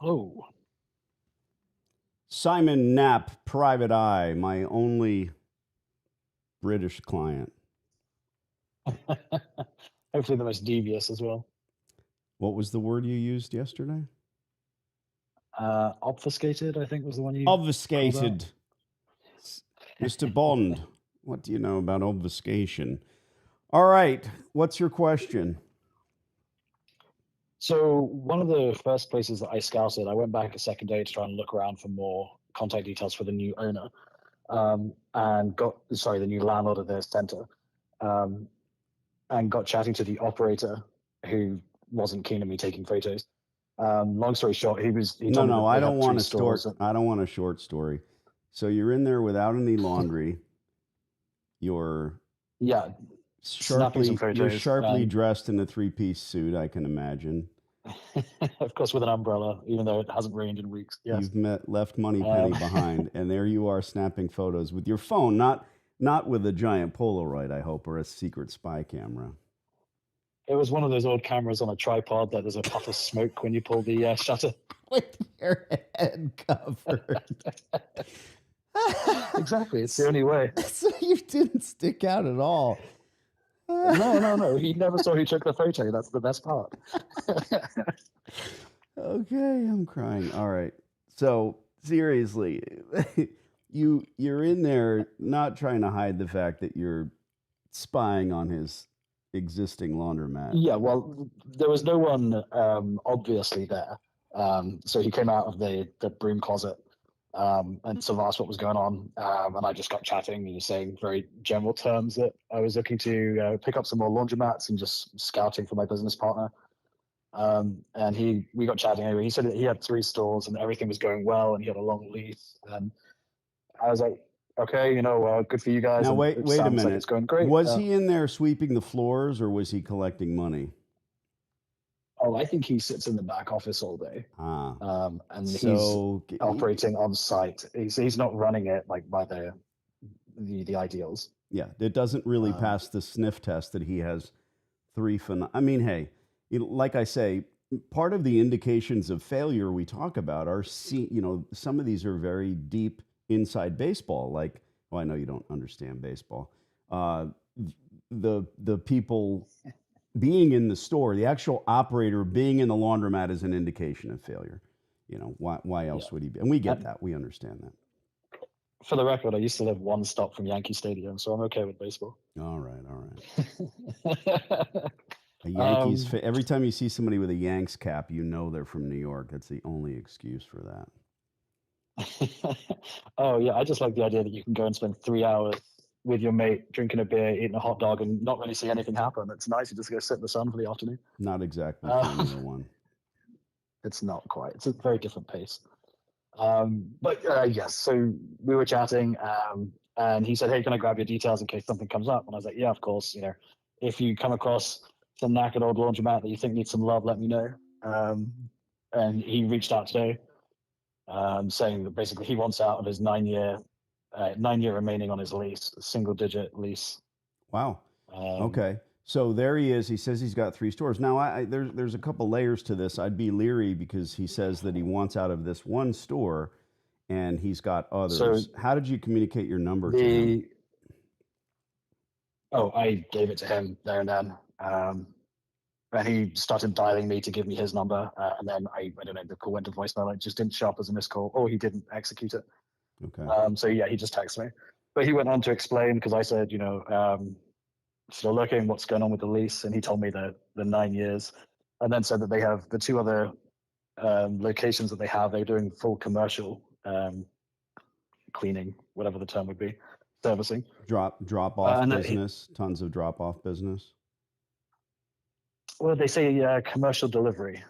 Oh, Simon Knapp, Private Eye, my only British client. hopefully the most devious as well. What was the word you used yesterday? Obfuscated, I think, was the one you called out. Obfuscated. Mr. Bond, what do you know about obfuscation? All right, what's your question? So one of the first places that I scouted, I went back a second day to try and look around for more contact details for the new owner, and the new landlord of the center, um, and got chatting to the operator who wasn't keen on me taking photos. Long story short, he No, told me no, that I they don't had want three a story. stores. I don't want a short story. So you're in there without any laundry. You're Yeah, snapping some you're photos, sharply and dressed in a three-piece suit, I can imagine. of course with an umbrella, even though it hasn't rained in weeks. Yes. Left Money Penny Um, behind, and there you are snapping photos with your phone, not with a giant Polaroid, I hope, or a secret spy camera. it was one of those old cameras on a tripod that there's a puff of smoke when you pull the shutter. With your head covered. Exactly, it's the only way. So you didn't stick out at all. No, no, no. He never saw who took the photo. That's the best part. Okay, I'm crying. All right. So seriously, you're in there not trying to hide the fact that you're spying on his existing laundromat. Yeah, well, there was no one obviously there. So he came out of the broom closet and sort of asked what was going on. And I just got chatting and saying very general terms that I was looking to pick up some more laundromats and just scouting for my business partner. And we got chatting anyway. He said that he had three stores and everything was going well and he had a long lease. And I was like, okay, good for you guys. Now And it wait a sounds like it's minute. going great. Was he in there sweeping the floors or was he collecting money? Oh, I think he sits in the back office all day. Ah. And he's So operating on site. He's not running it like by the ideals. yeah, it doesn't really Um, pass the sniff test that he has I mean, hey, like I say, part of the indications of failure we talk about are some of these are very deep inside baseball. Like, well, I know you don't understand baseball. Uh, the people being in the store, the actual operator being in the laundromat is an indication of failure. Why yeah. else would he be? And we get And that. We understand that. for the record, I used to live one stop from Yankee Stadium, so I'm okay with baseball. All right, all right. um, Every time you see somebody with a Yanks cap, you know they're from New York. That's the only excuse for that. oh yeah, I just like the idea that you can go and spend 3 hours with your mate drinking a beer, eating a hot dog, and not really see anything happen. It's nice. You just go sit in the sun for the afternoon. Not exactly Um, Formula One. it's not quite. It's a very different pace. But yes, so we were chatting, and he said, "Hey, can I grab your details in case something comes up?" And I was like, "Yeah, of course. If you come across some knackered old laundromat that you think needs some love, let me know." And he reached out today, saying that basically he wants out of his 9 year remaining on his lease, a single digit lease. Wow. Um, Okay. So there he is. He says he's got three stores. Now, there's a couple layers to this. I'd be leery because he says that he wants out of this one store and he's got so others. How did you communicate your number to him? the oh, I gave it to him there and then. And he started dialing me to give me his number, and then I don't know, the call went to voicemail. It just didn't show up as a missed call, or he didn't execute it. Okay. So yeah, he just texted me, but he went on to explain because I said, still looking, what's going on with the lease, and he told me the 9 years, and then said that they have the two other locations that they have. They're doing full commercial cleaning, whatever the term would be, servicing, Drop off and business, tons of drop off business. well, they say commercial delivery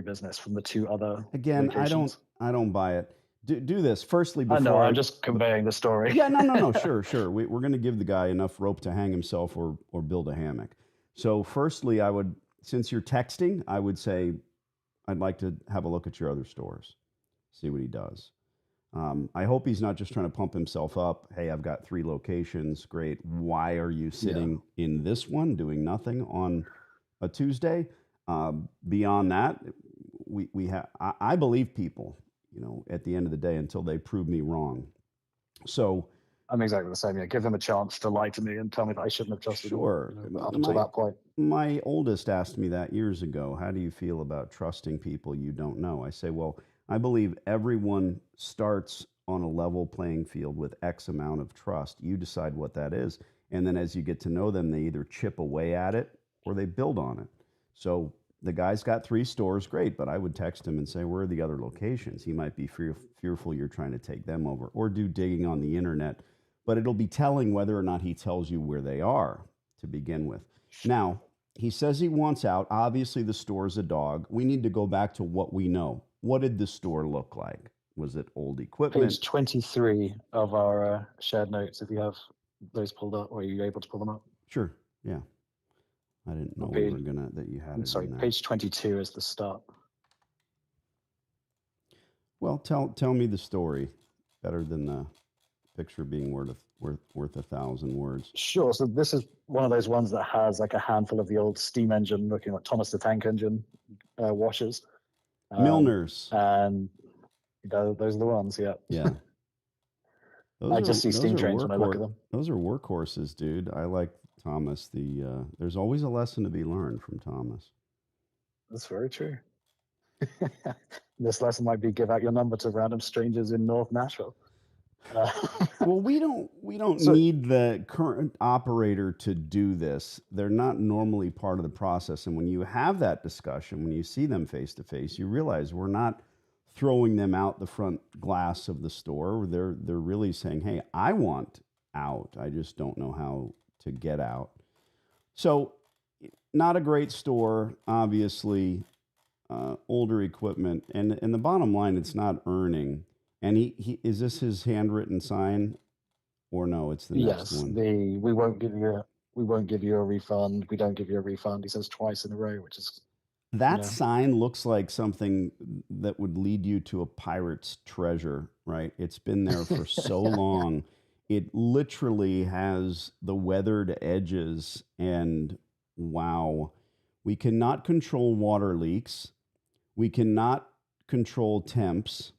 business from the two other Again, locations. I don't buy it. Do this firstly I know. before I'm I. just conveying the story. Yeah, no, no, no. Sure, sure. We're going to give the guy enough rope to hang himself or build a hammock. So, firstly, since you're texting, I would say I'd like to have a look at your other stores, see what he does. I hope he's not just trying to pump himself up. Hey, I've got three locations. Great. Why are you Yeah. sitting in this one doing nothing on a Tuesday? Beyond that, we have. I believe people, at the end of the day, until they prove me wrong. So I'm exactly the same. Yeah, give them a chance to lie to me and tell me that I shouldn't have trusted them. sure, But up until that point, my oldest asked me that years ago. How do you feel about trusting people you don't know? I say, well, I believe everyone starts on a level playing field with X amount of trust. You decide what that is. And then as you get to know them, they either chip away at it or they build on it. So the guy's got 3 stores, great, but I would text him and say, where are the other locations? He might be fearful you're trying to take them over, or do digging on the internet. But it'll be telling whether or not he tells you where they are to begin with. Now, he says he wants out. Obviously, the store's a dog. We need to go back to what we know. What did the store look like? Was it old equipment? page 23 of our shared notes, if you have those pulled up, or are you able to pull them up? Sure. Yeah. I didn't know Okay. that you had I'm it sorry, in there. page 22 is the start. Well, tell me the story. Better than the picture being worth 1,000 words. Sure. So this is one of those ones that has like a handful of the old steam engine looking like Thomas the Tank Engine washers. Milners. And those are the ones, yeah. Yeah. I just see steam trains when I look at them. Those are workhorses, dude. I like Thomas. There's always a lesson to be learned from Thomas. That's very true. This lesson might be give out your number to random strangers in North Nashville. Well, we don't need the current operator to do this. They're not normally part of the process. And when you have that discussion, when you see them face to face, you realize we're not throwing them out the front glass of the store. They're really saying, "Hey, I want out. I just don't know how to get out." So, not a great store, obviously. Older equipment, and the bottom line, it's not earning. And he is this his handwritten sign, or no? It's the next one. Yes, we won't give you a refund. We don't give you a refund. He says twice in a row, which is that sign looks like something that would lead you to a pirate's treasure, right? It's been there for so long. It literally has the weathered edges, and wow, we cannot control water leaks. We cannot control temps.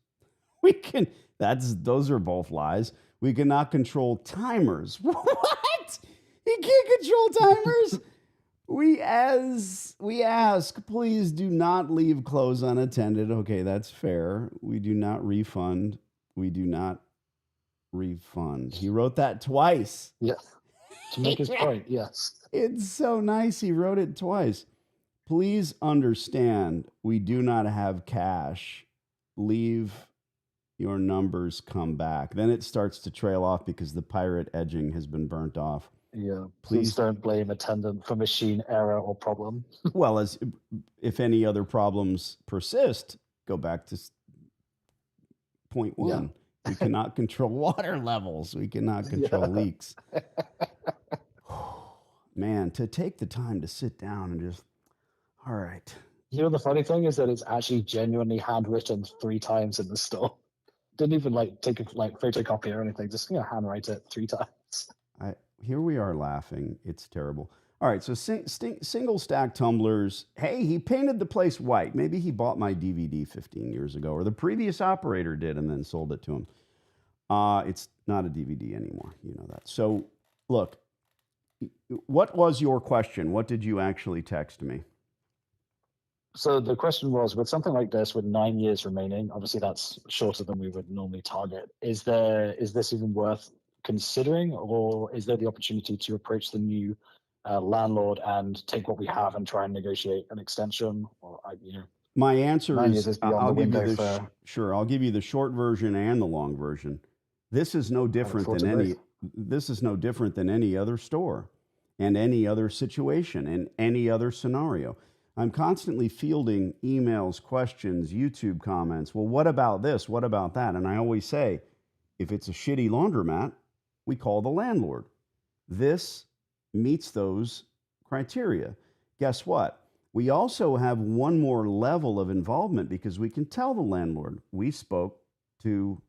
Those are both lies. We cannot control timers. What? You can't control timers? We ask, please do not leave clothes unattended. Okay, that's fair. We do not refund. We do not refund. He wrote that twice. Yeah. To make his point, yes. It's so nice he wrote it twice. Please understand, we do not have cash. Leave your numbers, come back. Then it starts to trail off because the pirate edging has been burnt off. Yeah. Please don't blame attendant for machine error or problem. Well, as if any other problems persist, go back to point 1. Yeah. We cannot control water levels. We cannot control leaks. Man, to take the time to sit down and just, all right. You know, the funny thing is that it's actually genuinely handwritten 3 times in the store. Didn't even take a photocopy or anything. Just handwrite it 3 times. Here we are laughing. It's terrible. All right, so single stack tumblers. Hey, he painted the place white. Maybe he bought my DVD 15 years ago, or the previous operator did and then sold it to him. It's not a DVD anymore. You know that. So, look, what was your question? What did you actually text me? So the question was, with something like this, with 9 years remaining, obviously that's shorter than we would normally target. Is this even worth considering, or is there the opportunity to approach the new landlord and take what we have and try and negotiate an extension? Or my answer is I'll give you sure. I'll give you the short version and the long version. This is no different than any other store and any other situation and any other scenario. I'm constantly fielding emails, questions, YouTube comments. Well, what about this? What about that? And I always say, if it's a shitty laundromat, we call the landlord. This meets those criteria. Guess what? We also have one more level of involvement because we can tell the landlord we spoke to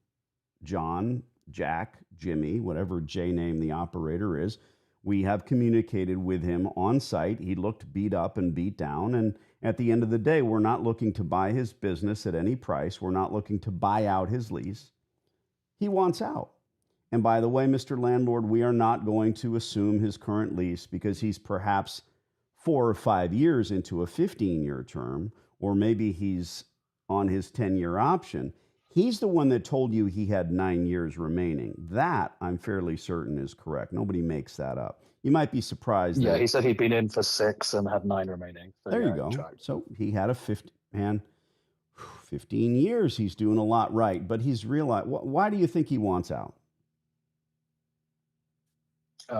John, Jack, Jimmy, whatever J name the operator is. We have communicated with him on site. He looked beat up and beat down, At the end of the day, we're not looking to buy his business at any price. We're not looking to buy out his lease. He wants out. And by the way, Mr. Landlord, we are not going to assume his current lease because he's perhaps 4 or 5 years into a 15-year term, or maybe he's on his 10-year option. He's the one that told you he had 9 years remaining. That, I'm fairly certain, is correct. Nobody makes that up. You might be surprised. Yeah, that, he said he'd been in for 6 and had 9 remaining. So there yeah, you go. tracked. So he had a 15 years. He's doing a lot right. But he's realized, why do you think he wants out?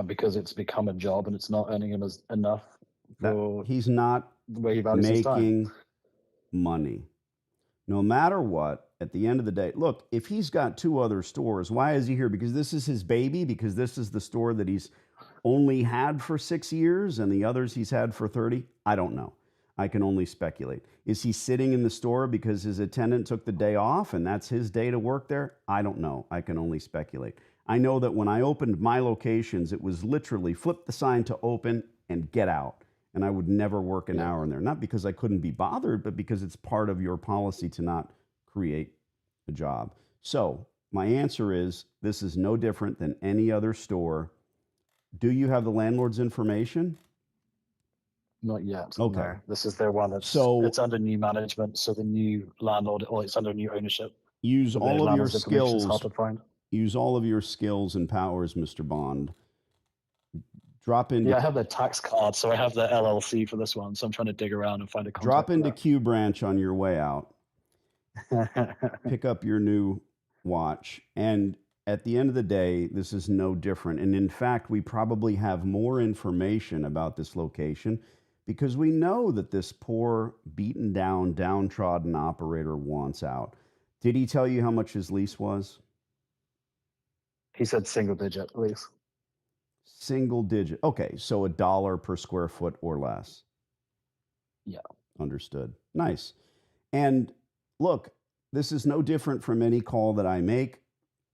Because it's become a job and it's not earning him enough for He's not the way he values his time. making money. No matter what, at the end of the day, look, if he's got 2 other stores, why is he here? Because this is his baby? Because this is the store that he's only had for 6 years and the others he's had for 30? I don't know. I can only speculate. Is he sitting in the store because his attendant took the day off and that's his day to work there? I don't know. I can only speculate. I know that when I opened my locations, it was literally flip the sign to open and get out. And I would never work an hour in there. Not because I couldn't be bothered, but because it's part of your policy to not create a job. So my answer is this is no different than any other store. Do you have the landlord's information? Not yet. Okay. No. This is their one. It's under new management. So the new landlord, or it's under new ownership. Use So all of your is skills. hard to find. Use all of your skills and powers, Mr. Bond. Drop into. Yeah, I have the tax card, so I have the LLC for this one. So I'm trying to dig around and find a contact. Drop into Q Branch on your way out. Pick up your new watch. And at the end of the day, this is no different. And in fact, we probably have more information about this location because we know that this poor, beaten down, downtrodden operator wants out. Did he tell you how much his lease was? He said single digit lease. Single digit. Okay, so $1 per square foot or less. Yeah. Understood. Nice. And look, this is no different from any call that I make.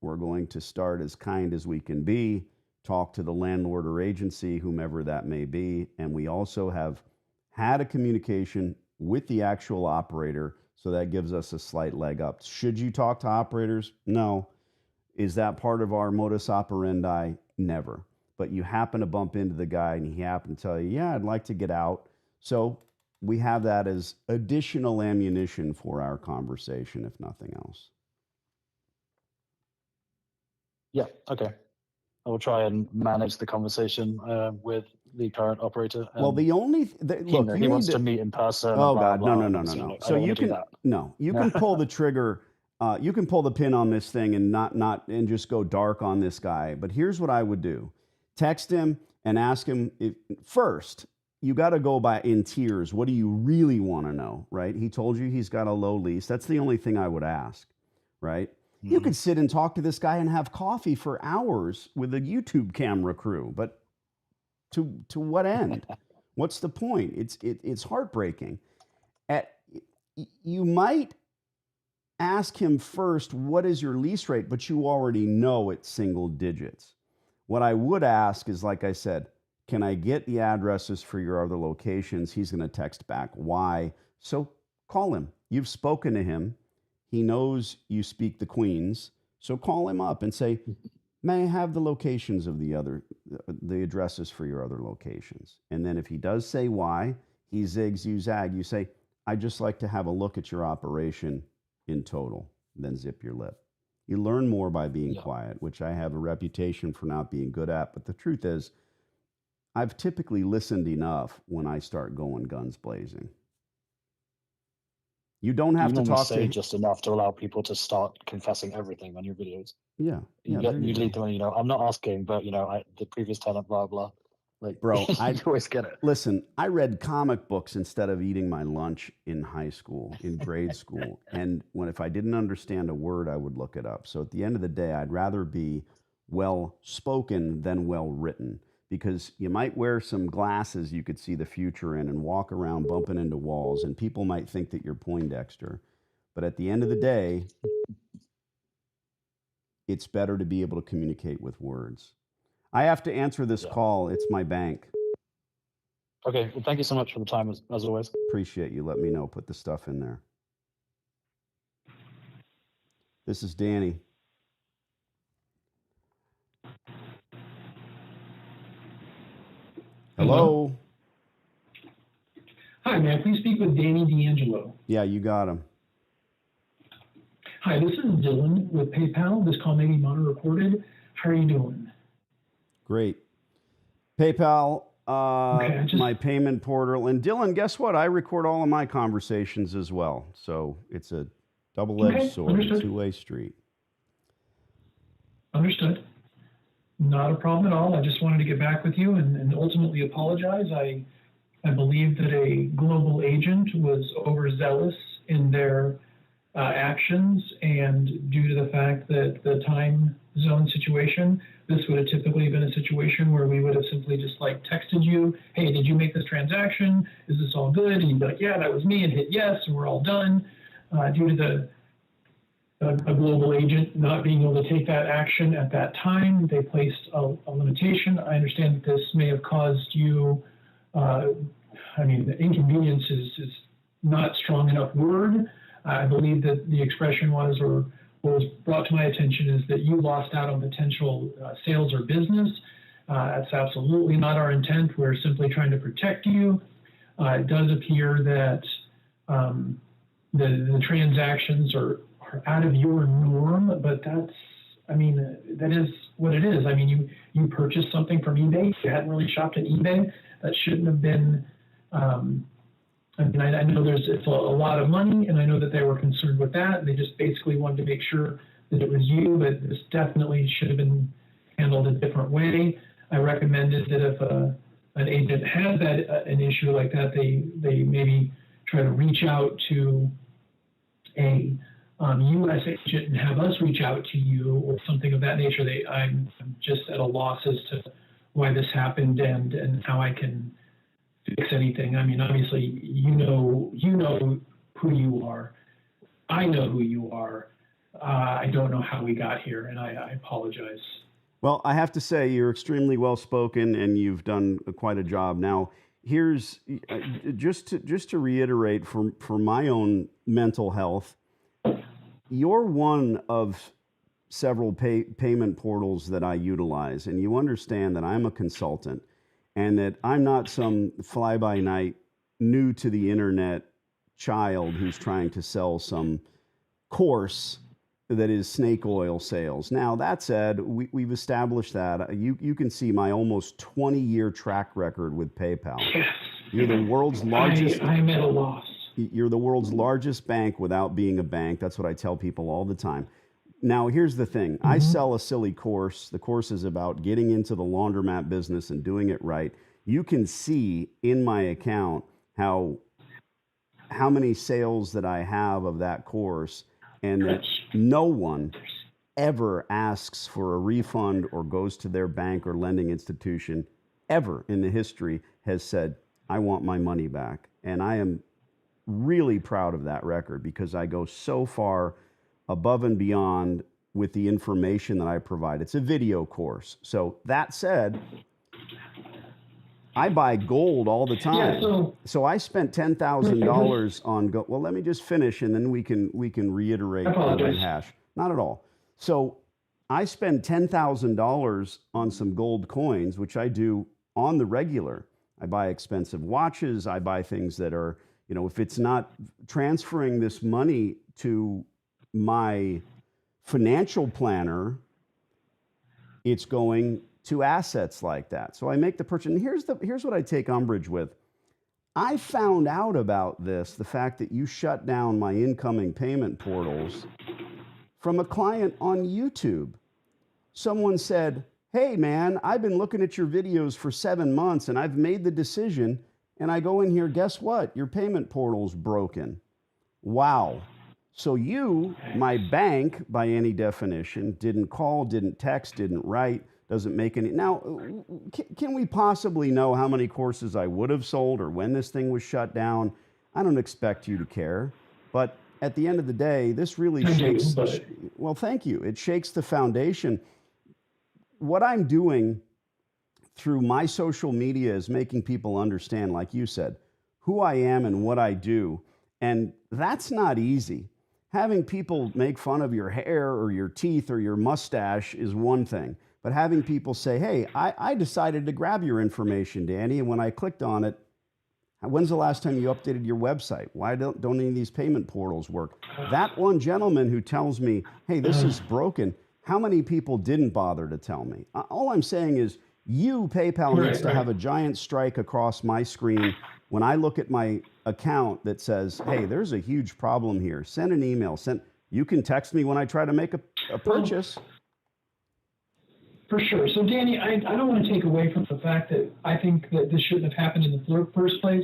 We're going to start as kind as we can be, talk to the landlord or agency, whomever that may be. And we also have had a communication with the actual operator, so that gives us a slight leg up. Should you talk to operators? No. Is that part of our modus operandi? Never. But you happen to bump into the guy and he happened to tell you, yeah, I'd like to get out. So we have that as additional ammunition for our conversation, if nothing else. Yeah, okay. I will try and manage the conversation with the current operator. Well, the only look, he wants to meet in person. Oh blah, God, blah, no. blah. So you can you can pull the trigger. You can pull the pin on this thing and not and just go dark on this guy. But here's what I would do: text him and ask him if, first. You got to go by in tears. What do you really want to know, right? He told you he's got a low lease. That's the only thing I would ask, right? Mm-hmm. You could sit and talk to this guy and have coffee for hours with a YouTube camera crew, but to what end? What's the point? It's heartbreaking. You might ask him first, what is your lease rate? But you already know it's single digits. What I would ask is, like I said, can I get the addresses for your other locations? He's going to text back, why? So call him. You've spoken to him. He knows you speak the Queens. So call him up and say, may I have the locations of the addresses for your other locations? And then if he does say why, he zigs, you zag. You say, I'd just like to have a look at your operation in total. Then zip your lip. You learn more by being quiet, which I have a reputation for not being good at. But the truth is, I've typically listened enough when I start going guns blazing. You don't have to talk to just enough to allow people to start confessing everything on your videos. Yeah. You lead them, I'm not asking, but the previous tenant, blah blah. Like, bro, I always get it. Listen, I read comic books instead of eating my lunch in high school, in grade school. And if I didn't understand a word, I would look it up. So at the end of the day, I'd rather be well spoken than well written. Because you might wear some glasses you could see the future in and walk around bumping into walls, and people might think that you're Poindexter. But at the end of the day, it's better to be able to communicate with words. I have to answer this call. It's my bank. Okay. Well, thank you so much for the time as always. Appreciate you. Let me know. Put the stuff in there. This is Danny. Hello. Hi, may I please speak with Danny D'Angelo? Yeah, you got him. Hi, this is Dylan with PayPal. This call may be recorded. How are you doing? Great. PayPal, Okay, my payment portal. And Dylan, guess what? I record all of my conversations as well. So it's a double-edged sword, a two-way street. Understood. Not a problem at all. I just wanted to get back with you and ultimately apologize. I believe that a global agent was overzealous in their actions, and due to the fact that the time zone situation, this would have typically been a situation where we would have simply just like texted you, hey, did you make this transaction? Is this all good? And you'd be like, yeah, that was me, and hit yes, and we're all done. Due to a global agent not being able to take that action at that time, they placed a limitation. I understand that this may have caused you, the inconvenience is not strong enough word. I believe that the expression was, or what was brought to my attention, is that you lost out on potential sales or business. That's absolutely not our intent. We're simply trying to protect you. It does appear that the transactions are out of your norm, but that is what it is. I mean, you purchased something from eBay. You hadn't really shopped at eBay. That shouldn't have been. I know it's a lot of money, and I know that they were concerned with that. They just basically wanted to make sure that it was you, but this definitely should have been handled a different way. I recommended that if an agent has an issue like that, they maybe try to reach out to a U.S. agent and have us reach out to you or something of that nature. I'm just at a loss as to why this happened and how I can fix anything. I mean, obviously, you know who you are. I know who you are. I don't know how we got here, and I apologize. Well, I have to say you're extremely well spoken, and you've done quite a job. Now, here's just to reiterate for my own mental health. You're one of several payment portals that I utilize, and you understand that I'm a consultant and that I'm not some fly-by-night, new to the internet child who's trying to sell some course that is snake oil sales. Now, that said, we've established that. You can see my almost 20-year track record with PayPal. Yes. You're the world's largest. I'm at a loss. You're the world's largest bank without being a bank. That's what I tell people all the time. Now, here's the thing. Mm-hmm. I sell a silly course. The course is about getting into the laundromat business and doing it right. You can see in my account how many sales that I have of that course, and that no one ever asks for a refund or goes to their bank or lending institution ever in the history has said, I want my money back. And I am really proud of that record because I go so far above and beyond with the information that I provide. It's a video course. So that said, I buy gold all the time. Yeah, so I spent $10,000 on gold. Well, let me just finish, and then we can reiterate and rehash. Not at all. So I spend $10,000 on some gold coins, which I do on the regular. I buy expensive watches. I buy things that are, if it's not transferring this money to my financial planner, it's going to assets like that. So I make the purchase. And here's what I take umbrage with. I found out about this, the fact that you shut down my incoming payment portals, from a client on YouTube. Someone said, hey man, I've been looking at your videos for 7 months and I've made the decision, and I go in here, guess what? Your payment portal's broken. Wow. So you, my bank, by any definition, didn't call, didn't text, didn't write, doesn't make any. Now, can we possibly know how many courses I would have sold or when this thing was shut down? I don't expect you to care. But at the end of the day, this really shakes. Well, thank you. It shakes the foundation. What I'm doing through my social media is making people understand, like you said, who I am and what I do. And that's not easy. Having people make fun of your hair or your teeth or your mustache is one thing. But having people say, hey, I decided to grab your information, Danny, and when I clicked on it, when's the last time you updated your website? Why don't any of these payment portals work? That one gentleman who tells me, hey, this is broken, how many people didn't bother to tell me? All I'm saying is PayPal needs to have a giant strike across my screen when I look at my account that says, hey, there's a huge problem here. Send an email. You can text me when I try to make a purchase. For sure. So, Danny, I don't want to take away from the fact that I think that this shouldn't have happened in the first place,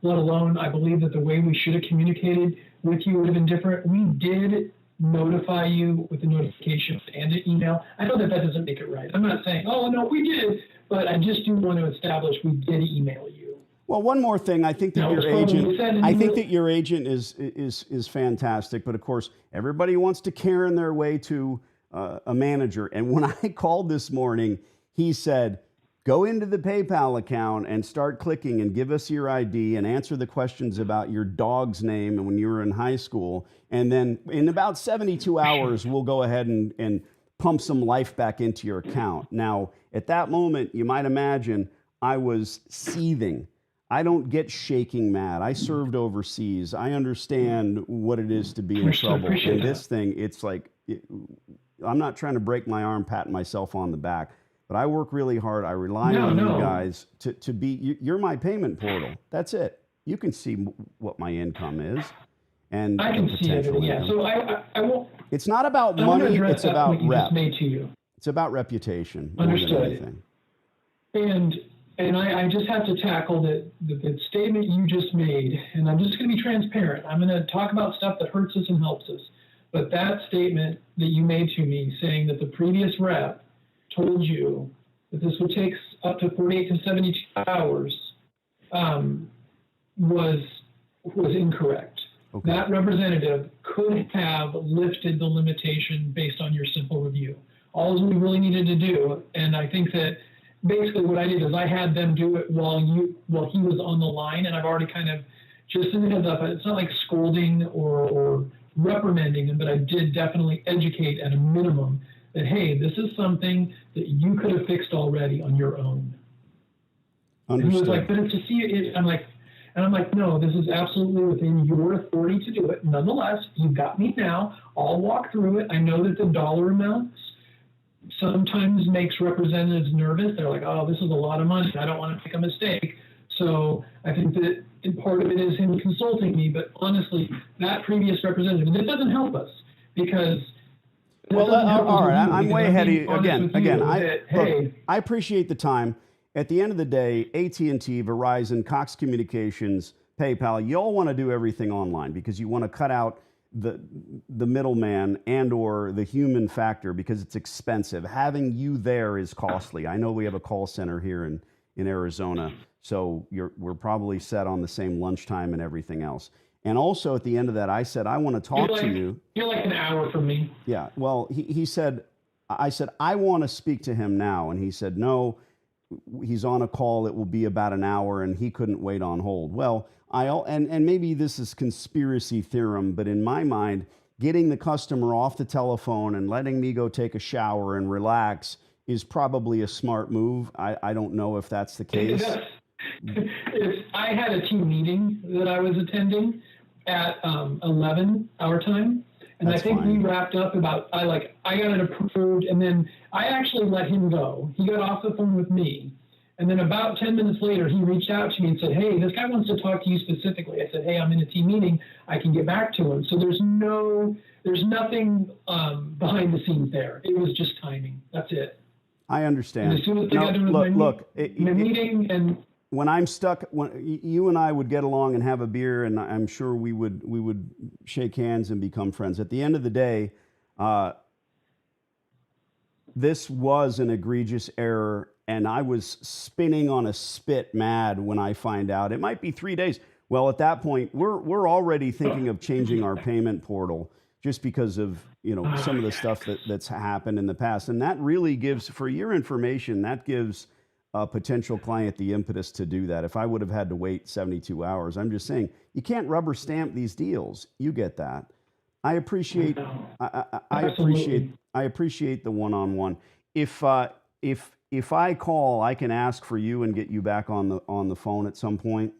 let alone I believe that the way we should have communicated with you would have been different. We did notify you with a notification and an email. I know that doesn't make it right. I'm not saying, oh, no, we did, but I just do want to establish we did email you. Well, one more thing. I think that your agent is fantastic, but of course, everybody wants to Karen their way to a manager. And when I called this morning, he said, go into the PayPal account and start clicking and give us your ID and answer the questions about your dog's name and when you were in high school. And then in about 72 hours, we'll go ahead and pump some life back into your account. Now, at that moment, you might imagine I was seething. I don't get shaking mad. I served overseas. I understand what it is to be in trouble. And this thing, it's like, I'm not trying to break my arm, patting myself on the back, but I work really hard. I rely on you guys to be, you're my payment portal. That's it. You can see what my income is and I can see everything. Yeah. So I won't. It's not about money. It's about rep. Made to you. It's about reputation. Understood. More than anything. And I just have to tackle the statement you just made, and I'm just going to be transparent. I'm going to talk about stuff that hurts us and helps us. But that statement that you made to me saying that the previous rep told you that this would take up to 48 to 72 hours was incorrect. Okay. That representative could have lifted the limitation based on your simple review. All we really needed to do, and I think that basically what I did is I had them do it while he was on the line, and I've already kind of just as a heads up. It's not like scolding or reprimanding him, but I did definitely educate at a minimum that, hey, this is something that you could have fixed already on your own. Understood. And he was like, but it's to see it. I'm like, no, this is absolutely within your authority to do it. Nonetheless, you've got me now. I'll walk through it. I know that the dollar amounts sometimes makes representatives nervous. They're like, oh, this is a lot of money. I don't want to make a mistake. So I think that part of it is him consulting me, but honestly, that previous representative, and it doesn't help us because. Well, all right, I'm way ahead of you. Again, I appreciate the time. At the end of the day, AT&T, Verizon, Cox Communications, PayPal, you all want to do everything online because you want to cut out the middleman and or the human factor because it's expensive. Having you there is costly. I know we have a call center here in Arizona, so we're probably set on the same lunchtime and everything else. And also at the end of that, I said, I want to talk to you. You're like an hour from me. Yeah. Well, he said, I said, I want to speak to him now. And he said, no, he's on a call. It will be about an hour and he couldn't wait on hold. Well, and maybe this is conspiracy theorem, but in my mind, getting the customer off the telephone and letting me go take a shower and relax is probably a smart move. I don't know if that's the case. I had a team meeting that I was attending at 11 our time, and that's I think fine. We wrapped up about I got it approved, and then I actually let him go. He got off the phone with me, and then about 10 minutes later, he reached out to me and said, "Hey, this guy wants to talk to you specifically." I said, "Hey, I'm in a team meeting. I can get back to him." So there's nothing behind the scenes there. It was just timing. That's it. I understand. And as soon as they got done with my meeting and. When I'm stuck, when you and I would get along and have a beer, and I'm sure we would shake hands and become friends. At the end of the day, this was an egregious error, and I was spinning on a spit mad when I find out. It might be 3 days. Well, at that point, we're already thinking of changing our payment portal just because of some of the stuff that's happened in the past, and that really gives, for your information, that gives a potential client the impetus to do that. If I would have had to wait 72 hours, I'm just saying you can't rubber stamp these deals. You get that. I appreciate I appreciate the one-on-one. If I call, I can ask for you and get you back on the phone at some point.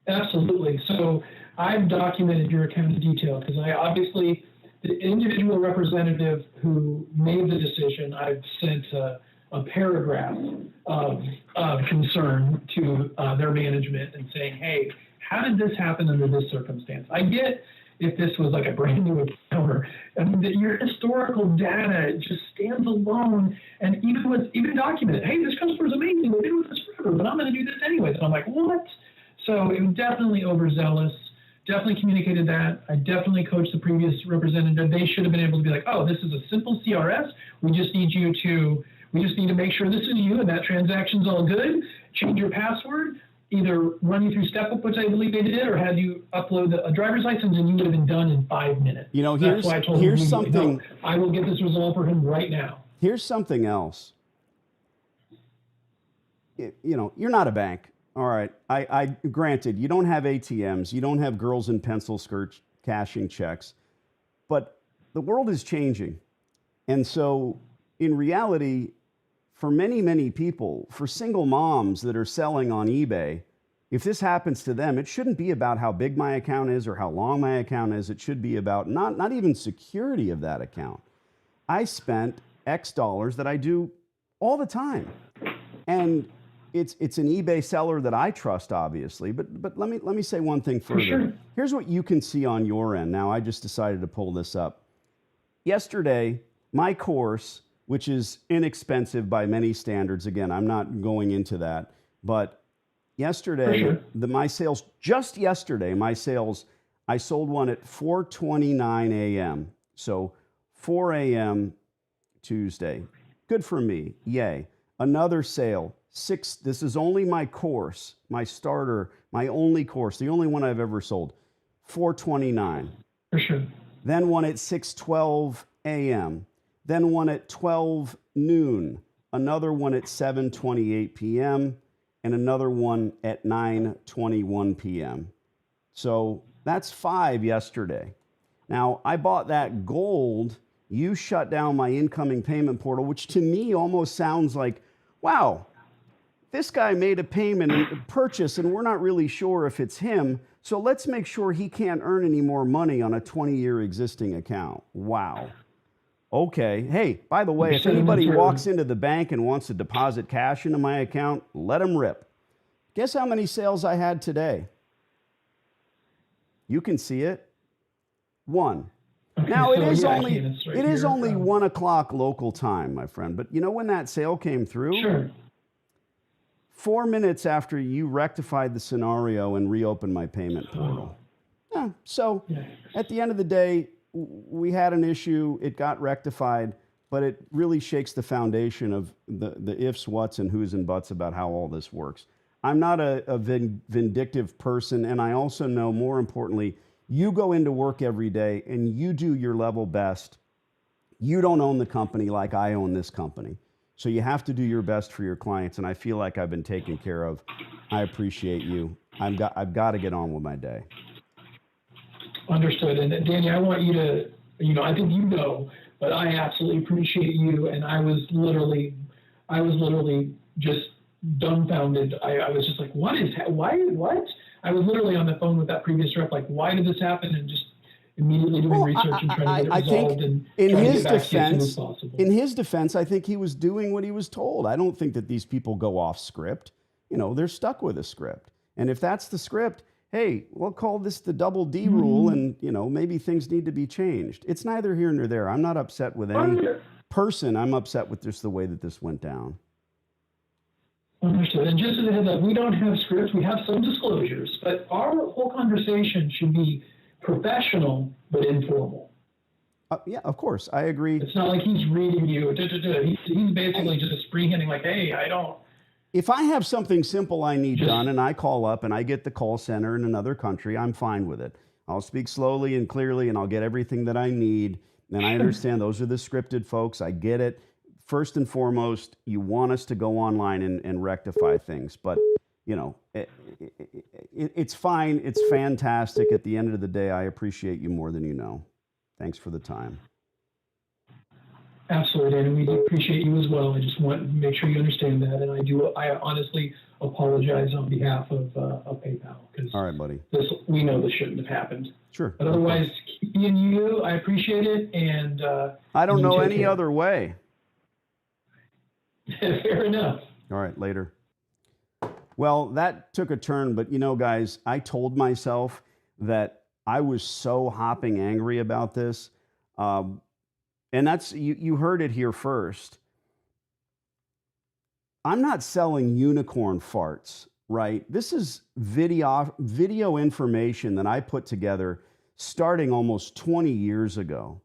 Absolutely. So I've documented your account in detail because I obviously, the individual representative who made the decision, I've sent a paragraph of concern to their management and saying, hey, how did this happen under this circumstance? I get if this was like a brand new account, or I mean, your historical data just stands alone, and even documented. Hey, this customer is amazing. We've been with us forever, but I'm going to do this anyways. And I'm like, what? So it was definitely overzealous. Definitely communicated that. I definitely coached the previous representative. They should have been able to be like, oh, this is a simple CRS. We just need to make sure this is you and that transaction's all good. Change your password. Either run you through Step Up, which I believe they did, or had you upload a driver's license, and you would have been done in 5 minutes. You know, That's why I told him, no, I will get this resolved for him right now. Here's something else. You know, you're not a bank. All right. I granted, you don't have ATMs. You don't have girls in pencil skirts cashing checks. But the world is changing. And so in reality, for many, many people, for single moms that are selling on eBay, if this happens to them, it shouldn't be about how big my account is or how long my account is. It should be about not even security of that account. I spent X dollars that I do all the time. And it's an eBay seller that I trust, obviously. But let me say one thing further. Sure. Here's what you can see on your end. Now, I just decided to pull this up. Yesterday, my course, which is inexpensive by many standards. Again, I'm not going into that. But yesterday, my sales, I sold one at 4:29 a.m. So 4 a.m. Tuesday. Good for me. Yay. Another sale, this is only my course, my starter, my only course, the only one I've ever sold, 4:29. For sure. Then one at 6:12 a.m. Then one at 12 noon, another one at 7:28 p.m., and another one at 9:21 p.m. So that's 5 yesterday. Now, I bought that gold. You shut down my incoming payment portal, which to me almost sounds like, wow, this guy made a payment and purchase, and we're not really sure if it's him. So let's make sure he can't earn any more money on a 20-year existing account. Wow. Okay. Hey, by the way, if anybody walks into the bank and wants to deposit cash into my account, let them rip. Guess how many sales I had today? You can see it. 1. Okay, now, it is only 1 o'clock local time, my friend. But you know when that sale came through? Sure. 4 minutes after you rectified the scenario and reopened my payment portal. Yeah, so at the end of the day, we had an issue, it got rectified, but it really shakes the foundation of the ifs, whats, and who's and buts about how all this works. I'm not a vindictive person, and I also know, more importantly, you go into work every day and you do your level best. You don't own the company like I own this company. So you have to do your best for your clients, and I feel like I've been taken care of. I appreciate you. I've got to get on with my day. Understood. And Danny, I want you to, I think you know, but I absolutely appreciate you. And I was literally just dumbfounded. I was just like, what? I was literally on the phone with that previous rep, like, why did this happen? And just immediately doing research and trying to get it resolved. And in his defense, I think he was doing what he was told. I don't think that these people go off script. They're stuck with a script. And if that's the script, hey, we'll call this the double D rule, and, maybe things need to be changed. It's neither here nor there. I'm not upset with any person. I'm upset with just the way that this went down. Understood. And just as a heads up, we don't have scripts. We have some disclosures, but our whole conversation should be professional but informal. Yeah, of course. I agree. It's not like he's reading you. He's basically just freehanding like, hey, I don't. If I have something simple I need done and I call up and I get the call center in another country, I'm fine with it. I'll speak slowly and clearly and I'll get everything that I need. And I understand those are the scripted folks. I get it. first and foremost, you want us to go online and rectify things, but you know, it's fine. It's fantastic. At the end of the day, I appreciate you more than you know. Thanks for the time. Absolutely, and we do appreciate you as well. I just want to make sure you understand that, and I honestly apologize on behalf of PayPal, because All right, buddy. We know this shouldn't have happened. Sure. But otherwise, me and you, I appreciate it, and I don't know any other way. Fair enough. All right, later. Well, that took a turn, but you know, guys, I told myself that I was so hopping angry about this. And that's, you heard it here first. I'm not selling unicorn farts, right? This is video information that I put together starting almost 20 years ago.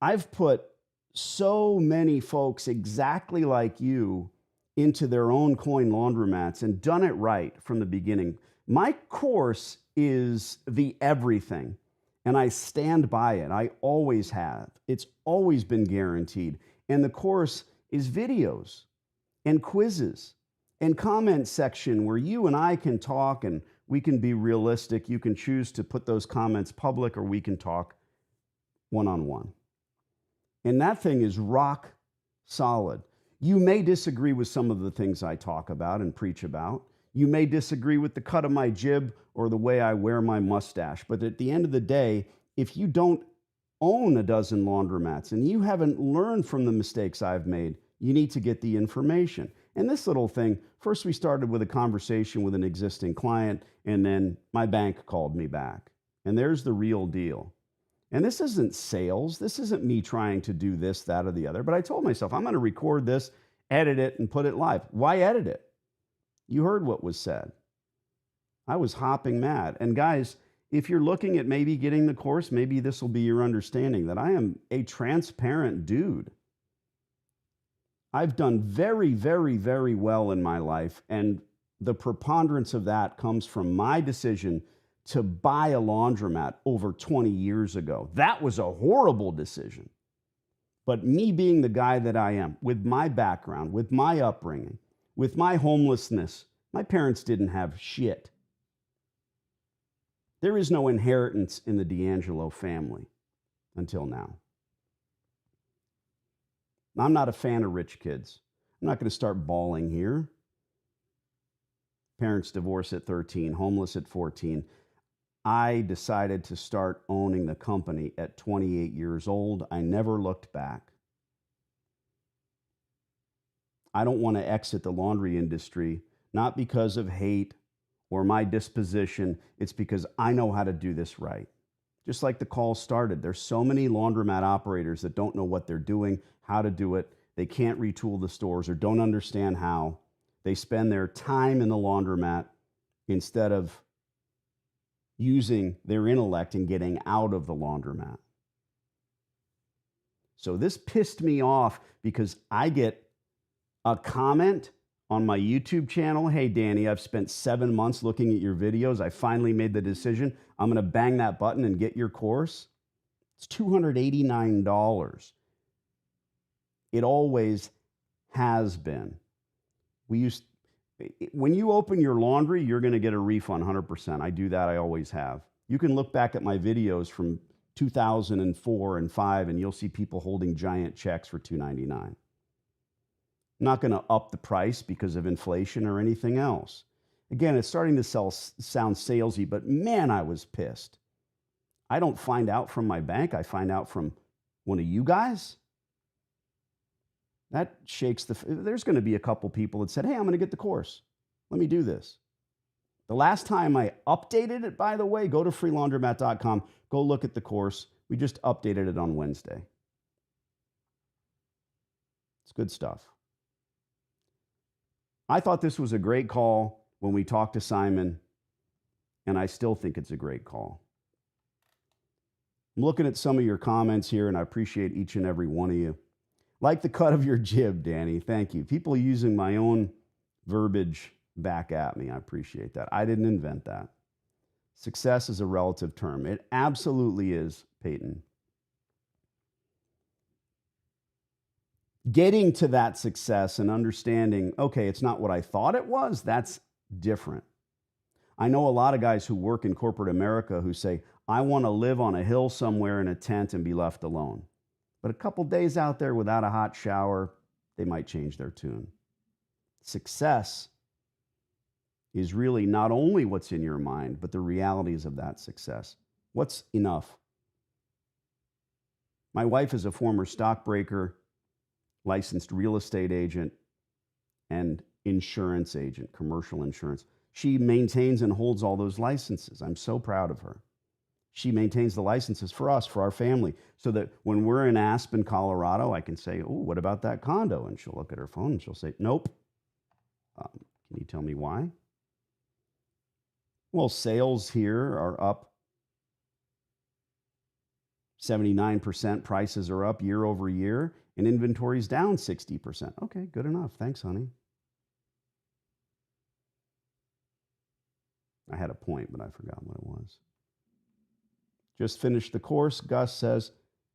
I've put so many folks exactly like you into their own coin laundromats and done it right from the beginning. My course is the everything. And I stand by it. I always have. It's always been guaranteed. And the course is videos and quizzes and comment section where you and I can talk and we can be realistic. You can choose to put those comments public, or we can talk one-on-one. And that thing is rock solid. You may disagree with some of the things I talk about and preach about. You may disagree with the cut of my jib or the way I wear my mustache. But at the end of the day, if you don't own a dozen laundromats and you haven't learned from the mistakes I've made, you need to get the information. And this little thing, first we started with a conversation with an existing client, and then my bank called me back. And there's the real deal. And this isn't sales. This isn't me trying to do this, that, or the other. But I told myself, I'm going to record this, edit it, and put it live. Why edit it? You heard what was said. I was hopping mad. And guys, if you're looking at maybe getting the course, maybe this will be your understanding that I am a transparent dude. I've done very, very, very well in my life. And the preponderance of that comes from my decision to buy a laundromat over 20 years ago. That was a horrible decision. But me being the guy that I am, with my background, with my upbringing, with my homelessness, my parents didn't have shit. There is no inheritance in the D'Angelo family until now. I'm not a fan of rich kids. I'm not going to start bawling here. Parents divorced at 13, homeless at 14. I decided to start owning the company at 28 years old. I never looked back. I don't want to exit the laundry industry, not because of hate or my disposition. It's because I know how to do this right. Just like the call started, there's so many laundromat operators that don't know what they're doing, how to do it. They can't retool the stores or don't understand how. They spend their time in the laundromat instead of using their intellect and getting out of the laundromat. So this pissed me off because I get a comment on my YouTube channel. Hey, Danny, I've spent 7 months looking at your videos. I finally made the decision. I'm going to bang that button and get your course. It's $289. It always has been. When you open your laundry, you're going to get a refund 100%. I do that. I always have. You can look back at my videos from 2004 and 5, and you'll see people holding giant checks for $299. I'm not going to up the price because of inflation or anything else. Again, it's starting to sound salesy, but man, I was pissed. I don't find out from my bank. I find out from one of you guys. That shakes there's going to be a couple people that said, hey, I'm going to get the course. Let me do this. The last time I updated it, by the way, go to freelaundromat.com. Go look at the course. We just updated it on Wednesday. It's good stuff. I thought this was a great call when we talked to Simon, and I still think it's a great call. I'm looking at some of your comments here, and I appreciate each and every one of you. Like the cut of your jib, Danny. Thank you. People using my own verbiage back at me. I appreciate that. I didn't invent that. Success is a relative term. It absolutely is, Peyton. Getting to that success and understanding, okay, it's not what I thought it was, that's different. I know a lot of guys who work in corporate America who say, I want to live on a hill somewhere in a tent and be left alone. But a couple days out there without a hot shower, they might change their tune. Success is really not only what's in your mind, but the realities of that success. What's enough? My wife is a former stockbroker, licensed real estate agent, and insurance agent, commercial insurance. She maintains and holds all those licenses. I'm so proud of her. She maintains the licenses for us, for our family, so that when we're in Aspen, Colorado, I can say, oh, what about that condo? And she'll look at her phone and she'll say, nope. Can you tell me why? Well, sales here are up 79%, prices are up year over year, and inventory's down 60%. Okay, good enough. Thanks, honey. I had a point, but I forgot what it was. Just finished the course. Gus says,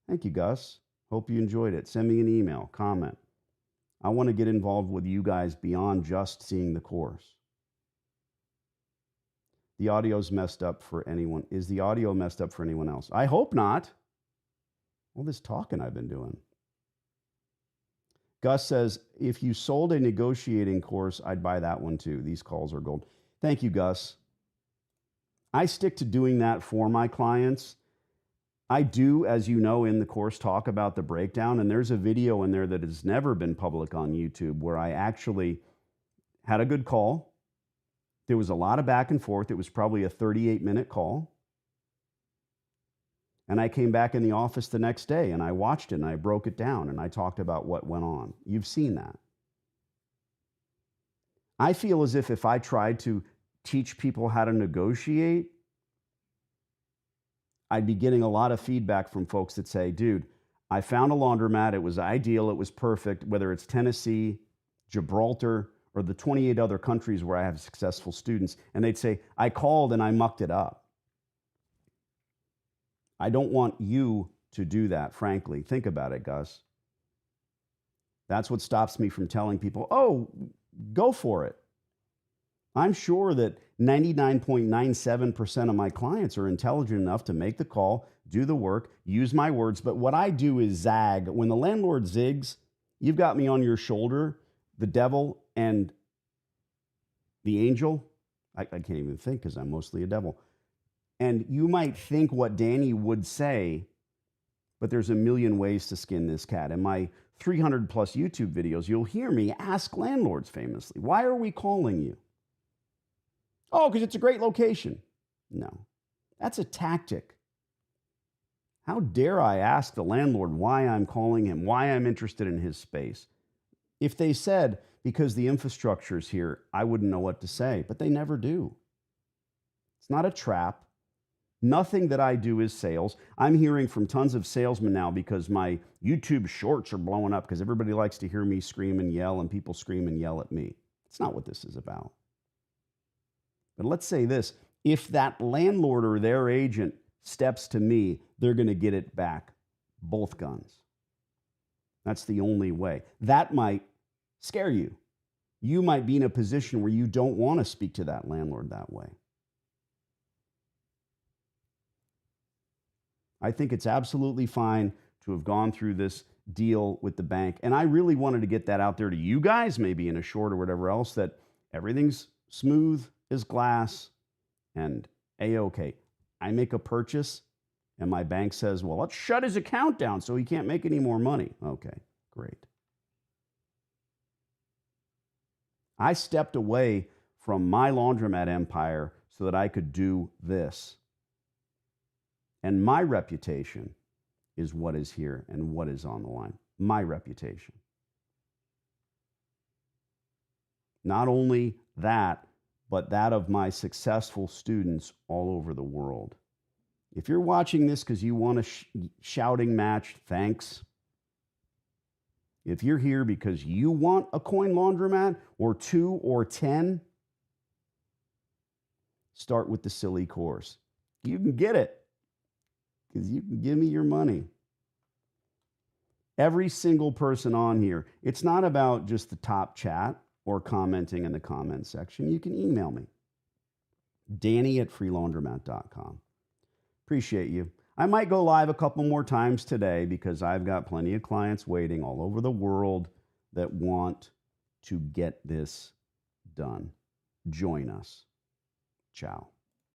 thank you, Gus. Hope you enjoyed it. Send me an email, comment. I want to get involved with you guys beyond just seeing the course. The audio's messed up for anyone. Is the audio messed up for anyone else? I hope not. All this talking I've been doing. Gus says, if you sold a negotiating course, I'd buy that one too. These calls are gold. Thank you, Gus. I stick to doing that for my clients. I do, as you know, in the course talk about the breakdown, and there's a video in there that has never been public on YouTube where I actually had a good call. There was a lot of back and forth. It was probably a 38-minute call. And I came back in the office the next day and I watched it and I broke it down and I talked about what went on. You've seen that. I feel as if I tried to teach people how to negotiate, I'd be getting a lot of feedback from folks that say, dude, I found a laundromat. It was ideal. It was perfect, whether it's Tennessee, Gibraltar, or the 28 other countries where I have successful students. And they'd say, I called and I mucked it up. I don't want you to do that, frankly. Think about it, Gus. That's what stops me from telling people, oh, go for it. I'm sure that 99.97% of my clients are intelligent enough to make the call, do the work, use my words. But what I do is zag. When the landlord zigs, you've got me on your shoulder, the devil and the angel. I can't even think because I'm mostly a devil. And you might think what Danny would say, but there's a million ways to skin this cat. In my 300 plus YouTube videos, you'll hear me ask landlords famously, why are we calling you? Oh, because it's a great location. No, that's a tactic. How dare I ask the landlord why I'm calling him, why I'm interested in his space? If they said, because the infrastructure's here, I wouldn't know what to say, but they never do. It's not a trap. Nothing that I do is sales. I'm hearing from tons of salesmen now because my YouTube shorts are blowing up because everybody likes to hear me scream and yell and people scream and yell at me. It's not what this is about. But let's say this, if that landlord or their agent steps to me, they're going to get it back, both guns. That's the only way. That might scare you. You might be in a position where you don't want to speak to that landlord that way. I think it's absolutely fine to have gone through this deal with the bank. And I really wanted to get that out there to you guys, maybe in a short or whatever else, that everything's smooth as glass and A-okay. I make a purchase and my bank says, well, let's shut his account down so he can't make any more money. Okay, great. I stepped away from my laundromat empire so that I could do this. And my reputation is what is here and what is on the line. My reputation. Not only that, but that of my successful students all over the world. If you're watching this because you want a shouting match, thanks. If you're here because you want a coin laundromat or 2 or 10, start with the silly course. You can get it because you can give me your money. Every single person on here, it's not about just the top chat or commenting in the comments section. You can email me, Danny@freelaundromat.com. Appreciate you. I might go live a couple more times today because I've got plenty of clients waiting all over the world that want to get this done. Join us. Ciao.